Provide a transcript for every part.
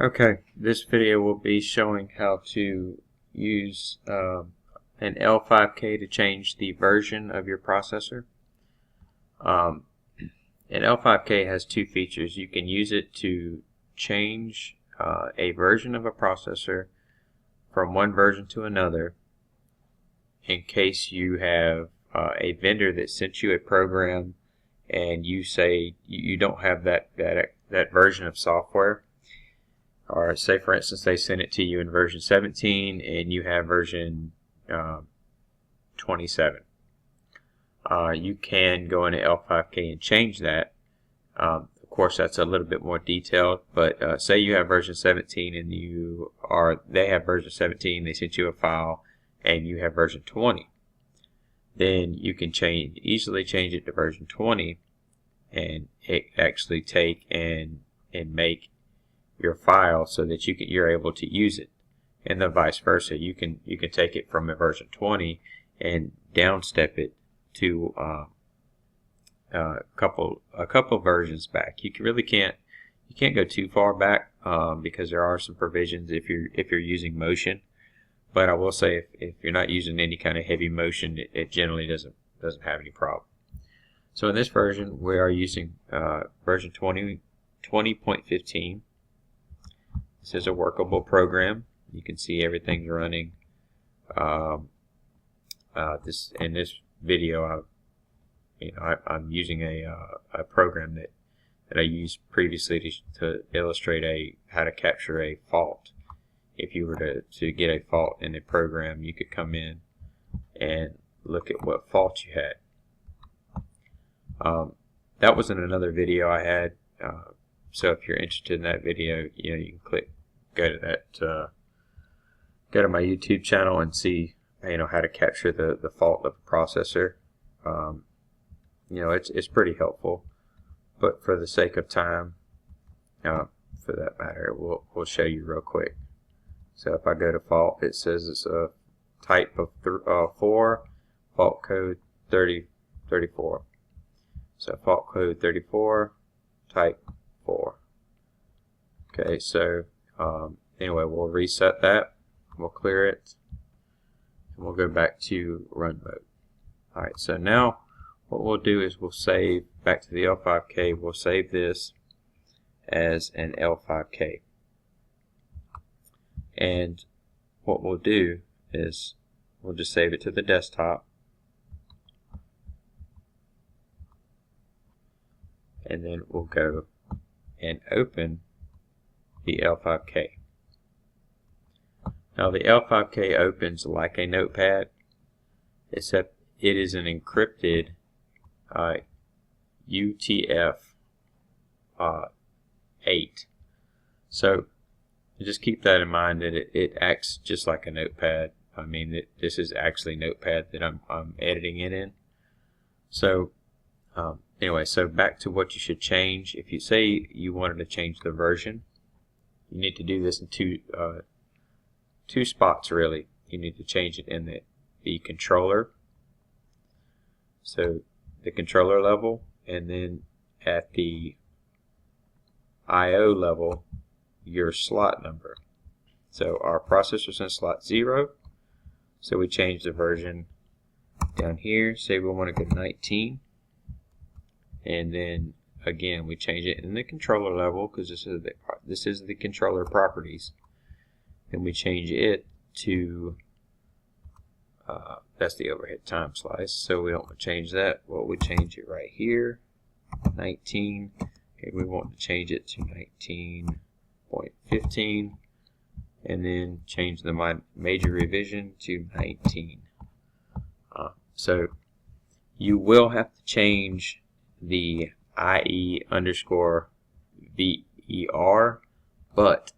Okay, this video will be showing how to use an L5K to change the version of your processor. An L5K has two features. You can use it to change a version of a processor from one version to another in case you have a vendor that sent you a program and you say you don't have that version of software. Or say for instance they send it to you in version 17 and you have version 27. You can go into L5K and change that. Of course that's a little bit more detailed, but say you have version 17 and they have version 17, they sent you a file and you have version 20. Then you can easily change it to version 20 and actually take and make your file so that you're able to use it, and then vice versa. You can take it from a version 20 and downstep it to a couple versions back. You can't go too far back because there are some provisions if you're using motion. But I will say if you're not using any kind of heavy motion, it generally doesn't have any problem. So in this version we are using version 20.15. This is a workable program. You can see everything's running. In this video, I'm using a program that I used previously to illustrate how to capture a fault. If you were to get a fault in a program, you could come in and look at what fault you had. That was in another video I had. So if you're interested in that video, you can go to my YouTube channel and see how to capture the fault of a processor. It's pretty helpful, but for the sake of time, for that matter, we'll show you real quick. So if I go to fault, it says it's a type of 4, fault code 3034. So fault code 34, type 4. Okay, so anyway, we'll reset that, we'll clear it, and we'll go back to run mode. Alright, so now what we'll do is we'll save back to the L5K. We'll save this as an L5K. And what we'll do is we'll just save it to the desktop. And then we'll go and open the L5K. Now the L5K opens like a notepad, except it is an encrypted UTF-8. So just keep that in mind, that it acts just like a notepad. I mean, this is actually Notepad that I'm editing it in. So anyway, so back to what you should change. If you say you wanted to change the version, you need to do this in two spots really. You need to change it in the controller, so the controller level, and then at the I/O level, your slot number. So our processor's in slot 0, so we change the version down here. Say we want to go 19, and then again we change it in the controller level because this is the controller properties. Then we change it to that's the overhead time slice, so we don't want to change that. Well, we change it right here, 19. Okay, we want to change it to 19.15, and then change the major revision to 19. So you will have to change the IE_VER, but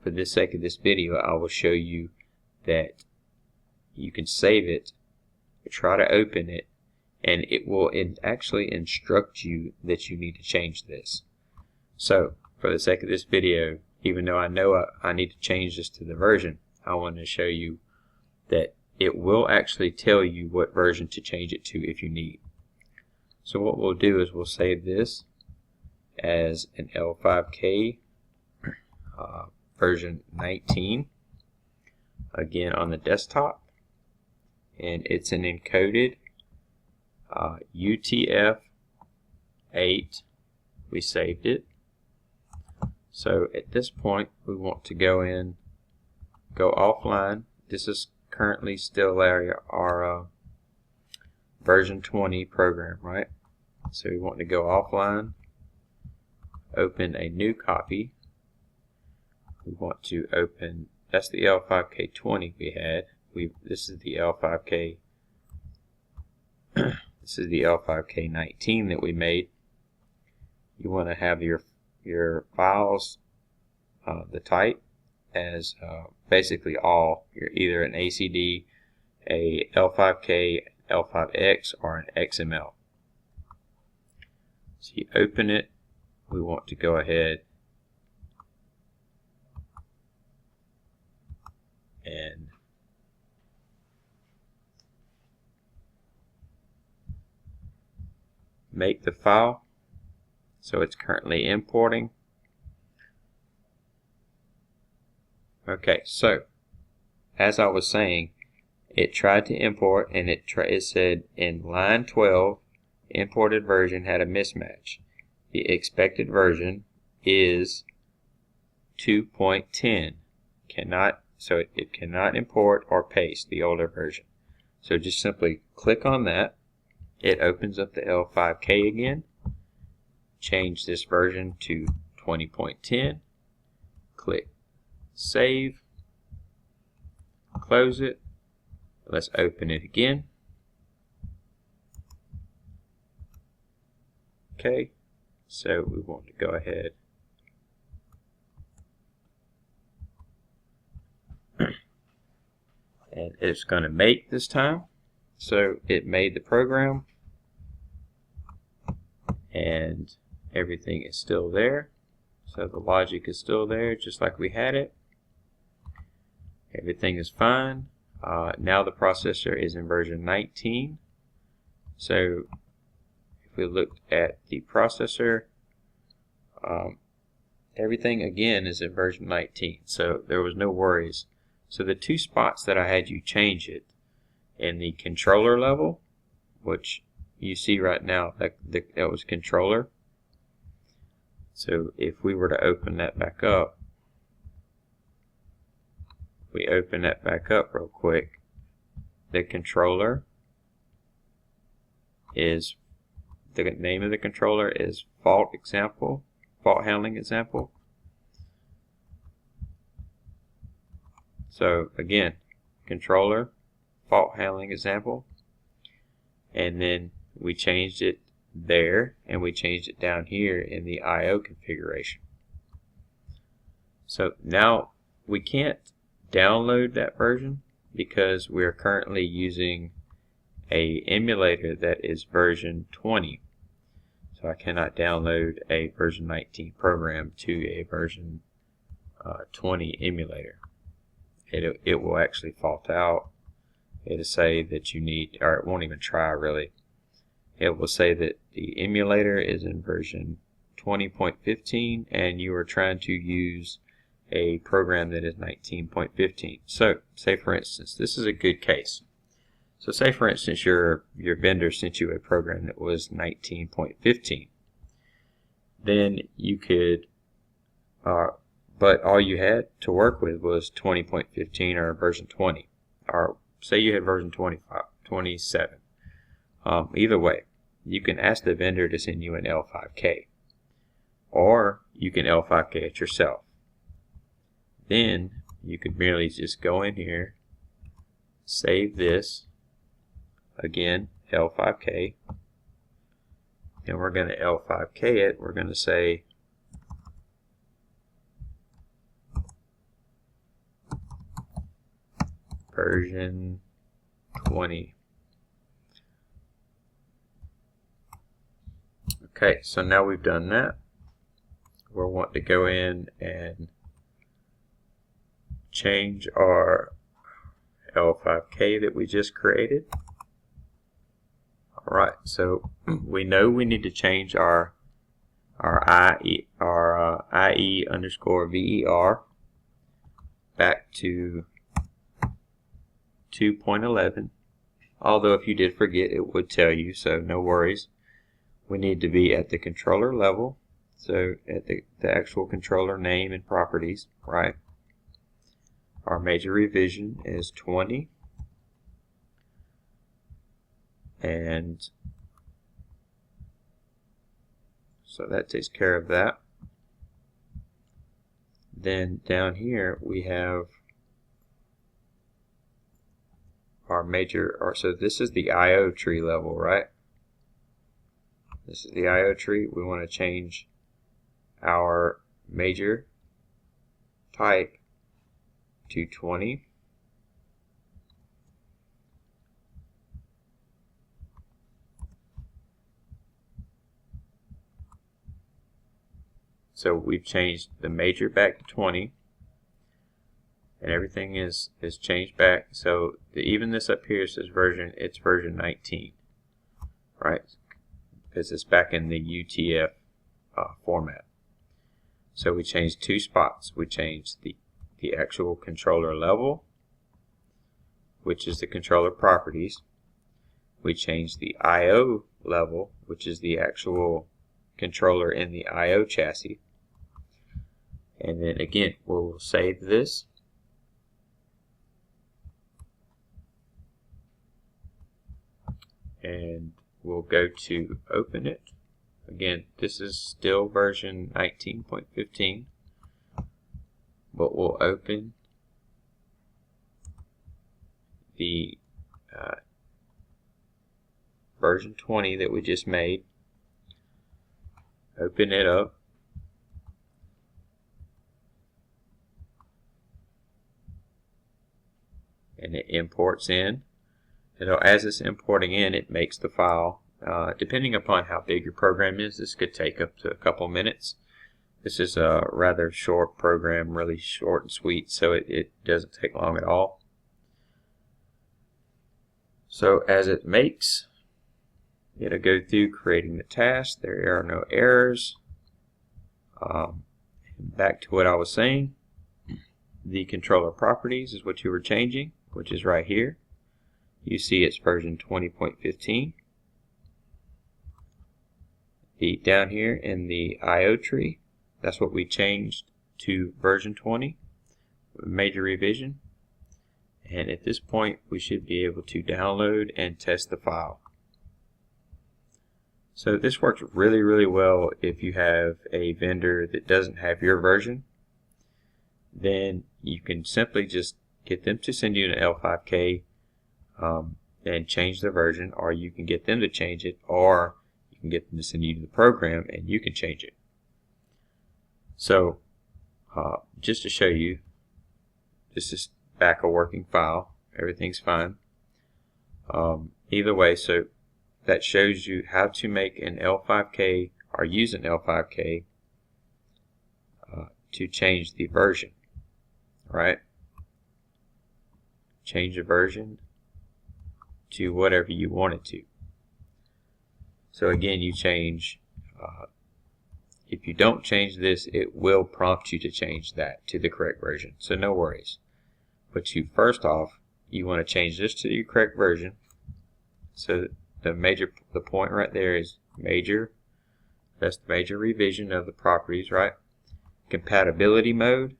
for the sake of this video, I will show you that you can save it, try to open it, and it will actually instruct you that you need to change this. So for the sake of this video, even though I know I need to change this to the version, I want to show you that it will actually tell you what version to change it to if you need. So what we'll do is we'll save this as an L5K version 19 again on the desktop, and it's an encoded UTF-8. We saved it. So at this point we want to go offline. This is currently still our version 20 program, right? So we want to go offline, open a new copy. We want to open, that's the L5K 20 we had. This is the L5K this is the L5K 19 that we made. You want to have your files, the type as basically all. You're either an ACD, a L5K, L5X, or an XML. So you open it. We want to go ahead and make the file. So it's currently importing. Okay, so as I was saying, it tried to import, and it said in line 12, imported version had a mismatch. The expected version is 2.10. So it cannot import or paste the older version. So just simply click on that. It opens up the L5K again. Change this version to 20.10. Click Save. Close it. Let's open it again. Okay, so we want to go ahead and it's going to make this time. So it made the program and everything is still there. So the logic is still there just like we had it. Everything is fine. Now the processor is in version 19. So if we look at the processor, everything again is in version 19. So there was no worries. So the two spots that I had you change it in the controller level, which you see right now, that was controller. So if we were to open that back up, we open that back up real quick, the controller is, the name of the controller is fault handling example. So again, controller, fault handling example, and then we changed it there, and we changed it down here in the I/O configuration. So now we can't download that version because we are currently using a emulator that is version 20. So I cannot download a version 19 program to a version 20 emulator. It will actually fault out. It'll say that you need, or it won't even try really. It will say that the emulator is in version 20.15 and you are trying to use a program that is 19.15. So say for instance, this is a good case. So say for instance your vendor sent you a program that was 19.15. Then you could, but all you had to work with was 20.15 or version 20. Or say you had version 27. Either way, you can ask the vendor to send you an L5K. Or you can L5K it yourself. Then you could merely just go in here, save this, again, L5K, and we're going to L5K it. We're going to say version 20. Okay, so now we've done that. We'll want to go in and change our L5K that we just created. Alright, so we know we need to change our IE underscore VER back to 2.11. Although if you did forget, it would tell you, so no worries. We need to be at the controller level, so at the actual controller name and properties, right? Our major revision is 20, and so that takes care of that. Then down here we have our major, so this is the IO tree level, right? This is the IO tree. We want to change our major type to 20. So we've changed the major back to 20, and everything is changed back. So even this up here says version, it's version 19, right? Because it's back in the UTF format. So we changed two spots. We changed the actual controller level, which is the controller properties. We changed the IO level, which is the actual controller in the IO chassis. And then again, we'll save this. And we'll go to open it. Again, this is still version 19.15, but we'll open the version 20 that we just made. Open it up. And it imports in. As it's importing in, it makes the file. Depending upon how big your program is, this could take up to a couple minutes. This is a rather short program, really short and sweet, so it doesn't take long at all. So as it makes, it'll go through creating the task. There are no errors. Back to what I was saying, the controller properties is what you were changing, which is right here. You see it's version 20.15. Down here in the IO tree, that's what we changed to version 20, major revision. And at this point, we should be able to download and test the file. So this works really, really well if you have a vendor that doesn't have your version. Then you can simply just get them to send you an L5K and change the version, or you can get them to change it, or you can get them to send you the program and you can change it. So just to show you, this is back a working file. Everything's fine. Either way, so that shows you how to make an L5K or use an L5K to change the version, right? Change the version to whatever you want it to. So again, you change, if you don't change this, it will prompt you to change that to the correct version, so no worries. But first off, you want to change this to your correct version. So the point right there is major. That's the major revision of the properties, right? Compatibility mode,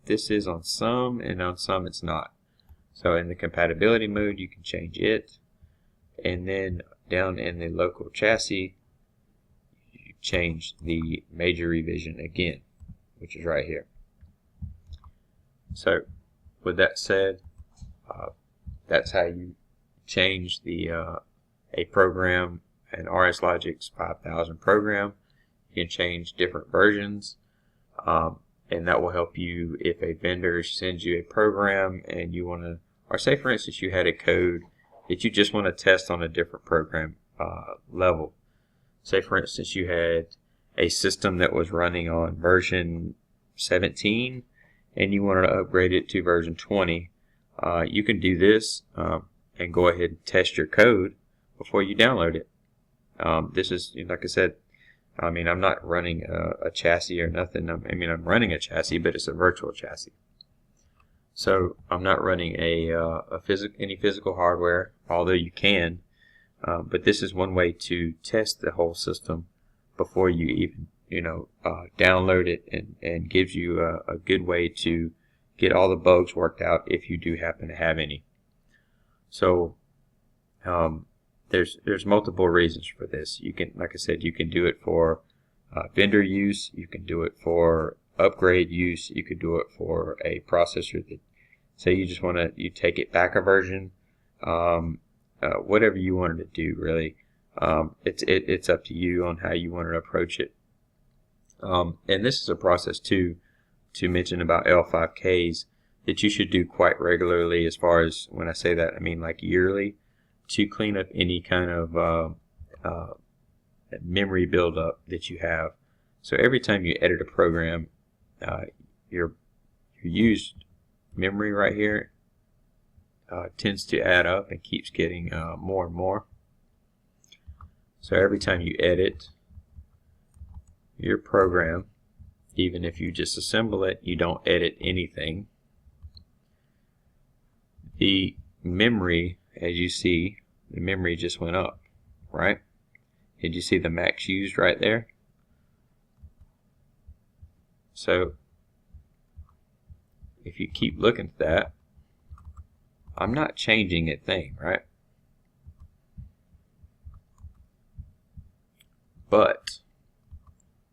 this is on some, and on some it's not. So in the compatibility mode, you can change it, and then down in the local chassis, you change the major revision again, which is right here. So with that said, that's how you change the a program, an RSLogix 5000 program. You can change different versions, and that will help you if a vendor sends you a program and you want to, or say for instance you had a code that you just want to test on a different program level. Say for instance you had a system that was running on version 17 and you wanted to upgrade it to version 20. You can do this and go ahead and test your code before you download it. This is, like I said, I mean, I'm not running a chassis or nothing. I mean, I'm running a chassis, but it's a virtual chassis. So I'm not running any physical hardware, although you can. But this is one way to test the whole system before you even download it, and gives you a good way to get all the bugs worked out if you do happen to have any. So there's multiple reasons for this. You can, like I said, you can do it for vendor use. You can do it for upgrade use. You could do it for a processor that, say, you just want to take it back a version. Whatever you wanted to do, really. It's up to you on how you want to approach it. And this is a process too, to mention about L5Ks, that you should do quite regularly. As far as, when I say that, I mean like yearly, to clean up any kind of memory buildup that you have. So every time you edit a program, your used memory right here tends to add up and keeps getting more and more. So every time you edit your program, even if you just assemble it, you don't edit anything, the memory, as you see, the memory just went up, right? Did you see the max used right there? So if you keep looking at that, I'm not changing a thing, right? But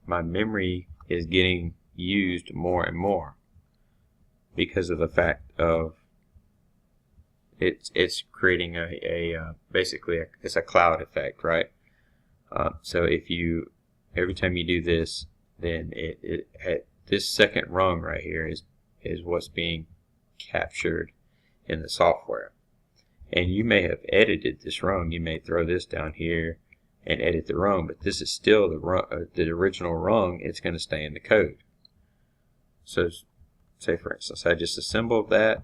my memory is getting used more and more because of the fact of it's creating basically it's a cloud effect, right? So if you, every time you do this, then this second rung right here is what's being captured in the software. And you may have edited this rung. You may throw this down here and edit the rung, but this is still the original rung. It's going to stay in the code. So say, for instance, I just assembled that.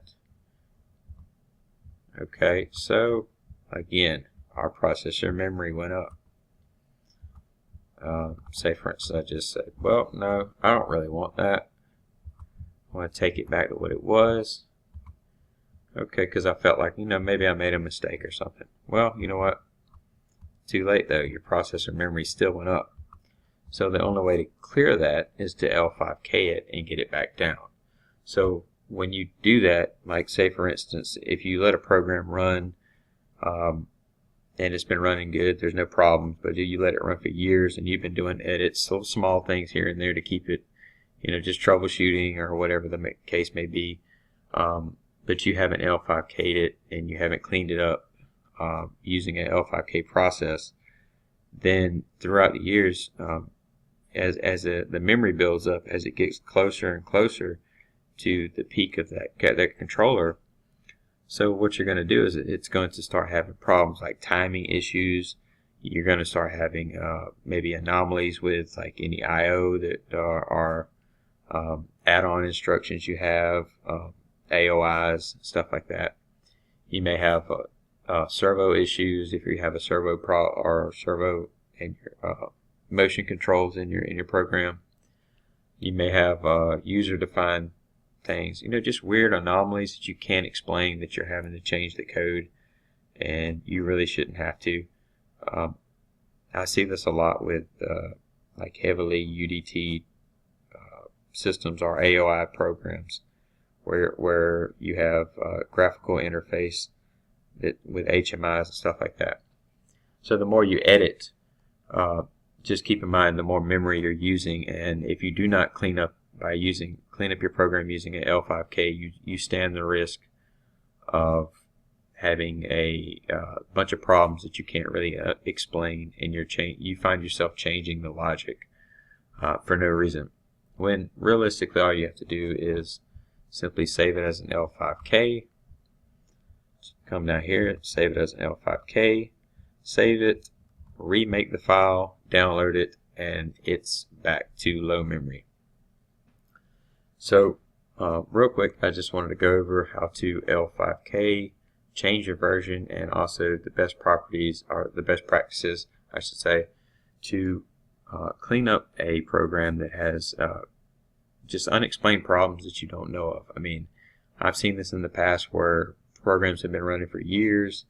Okay, so again, our processor memory went up. Say, for instance, I just said, well, no, I don't really want that. I want to take it back to what it was. Okay, because I felt like, maybe I made a mistake or something. Well, you know what? Too late, though. Your processor memory still went up. So the only way to clear that is to L5K it and get it back down. So when you do that, like, say, for instance, if you let a program run and it's been running good, there's no problems, but you let it run for years and you've been doing edits, so small things here and there to keep it, just troubleshooting or whatever the case may be, but you haven't L5K'd it and you haven't cleaned it up using an L5K process, then throughout the years, as the memory builds up, as it gets closer and closer to the peak of that controller, so what you're going to do is it's going to start having problems like timing issues. You're going to start having maybe anomalies with like any I/O that are add-on instructions you have, AOIs, stuff like that. You may have servo issues if you have a servo and your motion controls in your program. You may have user-defined things, just weird anomalies that you can't explain, that you're having to change the code, and you really shouldn't have to. I see this a lot with like heavily UDT systems or AOI programs, where you have graphical interface with HMIs and stuff like that. So the more you edit, just keep in mind the more memory you're using, and if you do not clean up your program using an L5K, you stand the risk of having a bunch of problems that you can't really explain, and you find yourself changing the logic for no reason, when realistically all you have to do is simply save it as an L5K. Come down here, save it as an L5K, save it, remake the file, download it, and it's back to low memory. So real quick, I just wanted to go over how to L5K, change your version, and also the best properties, or the best practices, I should say, to clean up a program that has just unexplained problems that you don't know of. I mean, I've seen this in the past where programs have been running for years.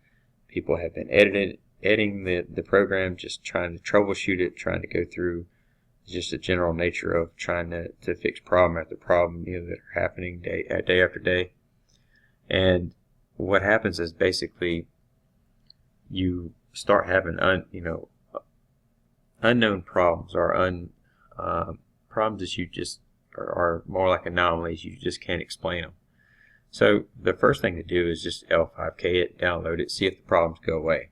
People have been editing the program, just trying to troubleshoot it, trying to go through just the general nature of trying to fix problem after problem, that are happening day after day. And what happens is basically you start having unknown problems, or problems that you just are more like anomalies. You just can't explain them. So the first thing to do is just L5K it, download it, see if the problems go away.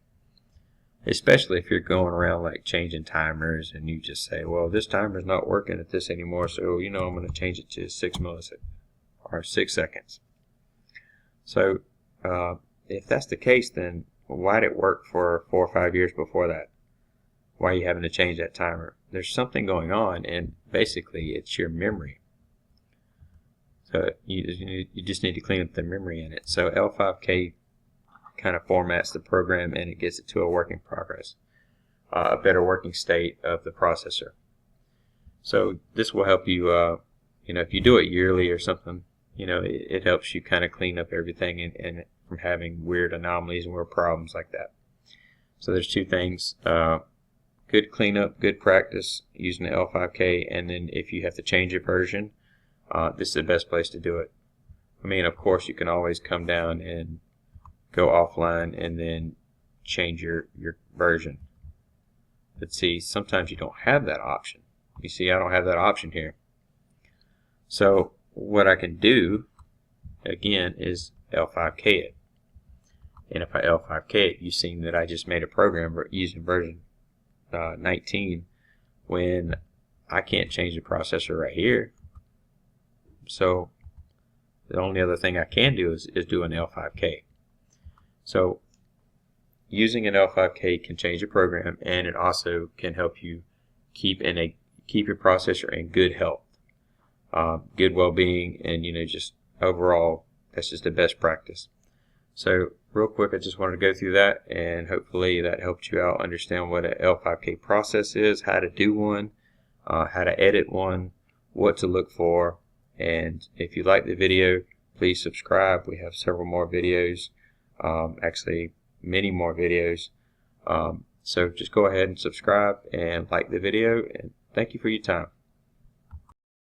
Especially if you're going around like changing timers and you just say, well, this timer's not working at this anymore, so I'm going to change it to 6 milliseconds or 6 seconds. So if that's the case, then why did it work for 4 or 5 years before that? Why are you having to change that timer? There's something going on, and basically it's your memory. So you just need to clean up the memory in it. So L5K kind of formats the program and it gets it to a working progress, a better working state of the processor. So this will help you, if you do it yearly or something, it helps you kind of clean up everything and from having weird anomalies and weird problems like that. So there's two things. Good cleanup, good practice using the L5K, and then if you have to change your version, this is the best place to do it. I mean, of course, you can always come down and go offline and then change your version. But see, sometimes you don't have that option. You see, I don't have that option here. So what I can do, again, is L5K it. And if I L5K it, you've seen that I just made a program using version 19 when I can't change the processor right here. So the only other thing I can do is do an L5K. So using an L5K can change your program, and it also can help you keep your processor in good health, good well-being, and just overall that's just the best practice. So real quick, I just wanted to go through that, and hopefully that helped you out understand what an L5K process is, how to do one, how to edit one, what to look for. And if you like the video, please subscribe. We have several more videos, actually many more videos. So just go ahead and subscribe and like the video, and thank you for your time.